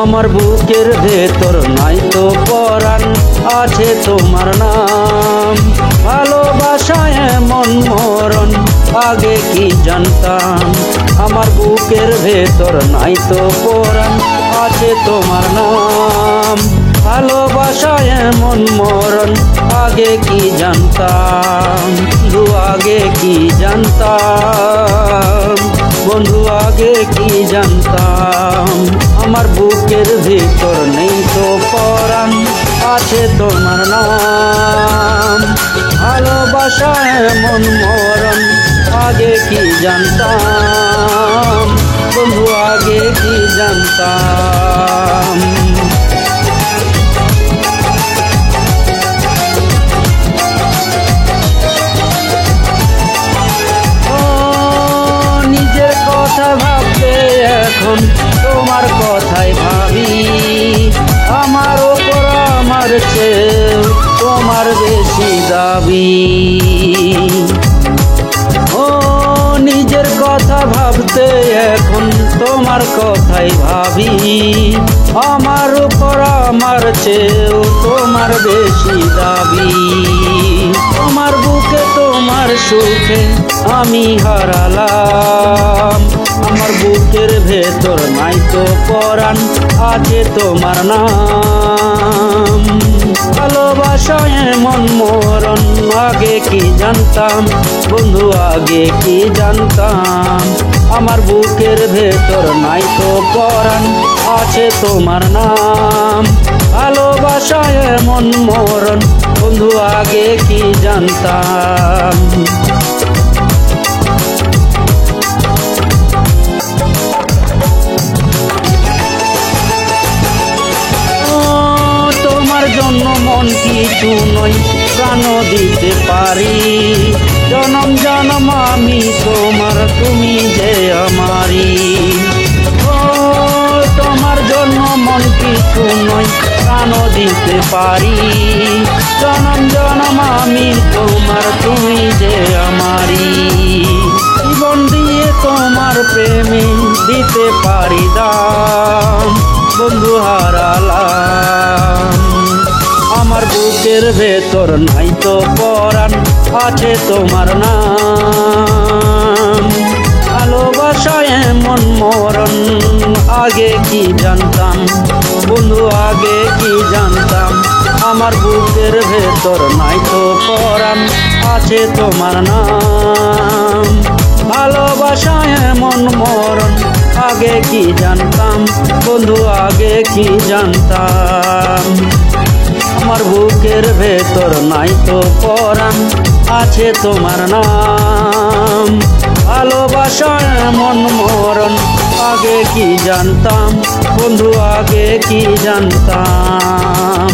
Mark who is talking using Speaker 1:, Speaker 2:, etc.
Speaker 1: আমার বুকের ভেতর নাই তো পরাণ, আছে তোমার নাম। ভালোবাসায় এমন মরণ আগে কি জানতাম। আমার বুকের ভেতর নাই তো পরাণ, আছে তোমার নাম। ভালোবাসায় এমন মরণ আগে কি জানতাম। বন্ধু আগে কি জানতাম, বন্ধু আগে কি জানতাম। আমার বুকের ভেতর নেই তো পরাণ, আছে তোমার নাম। ভালোবাসায় এমন মরণ আগে কি জানতাম, বন্ধু আগে কি জানতাম। ভাবতে এখন তোমার কথাই ভাবি। আমার ওপর আমার চেয়ে তোমার বেশি দাবি। ও নিজের কথা ভাবতে এখন তোমার কথাই ভাবি। আমার ওপর আমার চেয়েও তোমার বেশি দাবি। তোমার বুকে তোমার সুখে আমি হারালাম। আমার বুকের ভেতর নাই তো পরাণ, আছে তোমার নাম। ভালোবাসায় এমন মরণ আগে কি জানতাম, বন্ধু আগে কি জানতাম। আমার বুকের ভেতর নাই তো পরাণ, আছে তোমার নাম। ভালোবাসায় এমন মরণ বন্ধু আগে কি জানতাম। জন্য মন কিছু নয়, প্রাণ দিতে পারি। জনম জনম আমি তোমার, তুমি যে আমারি। ও তোমার জন্য মন কিছু নয়, প্রাণ দিতে পারি। জনম জনম আমি তোমার, তুমি যে আমারি। জীবন দিয়ে তোমার প্রেমে দিতে পারি দাম, বন্ধু হারালাম। আমার বুকের ভেতর নাই তো পরাণ, আছে তোমার নাম। ভালোবাসায় এমন মরণ আগে কি জানতাম, বন্ধু আগে কি জানতাম। আমার বুকের ভেতর নাই তো পরাণ, আছে তোমার নাম। ভালোবাসায় এমন মরণ আগে কি জানতাম, বন্ধু আগে কি জানতাম। আমার বুকের ভেতর নাই তো পরাণ, আছে তোমার নাম। ভালোবাসায় এমন মরণ আগে কি জানতাম, বন্ধু আগে কি জানতাম।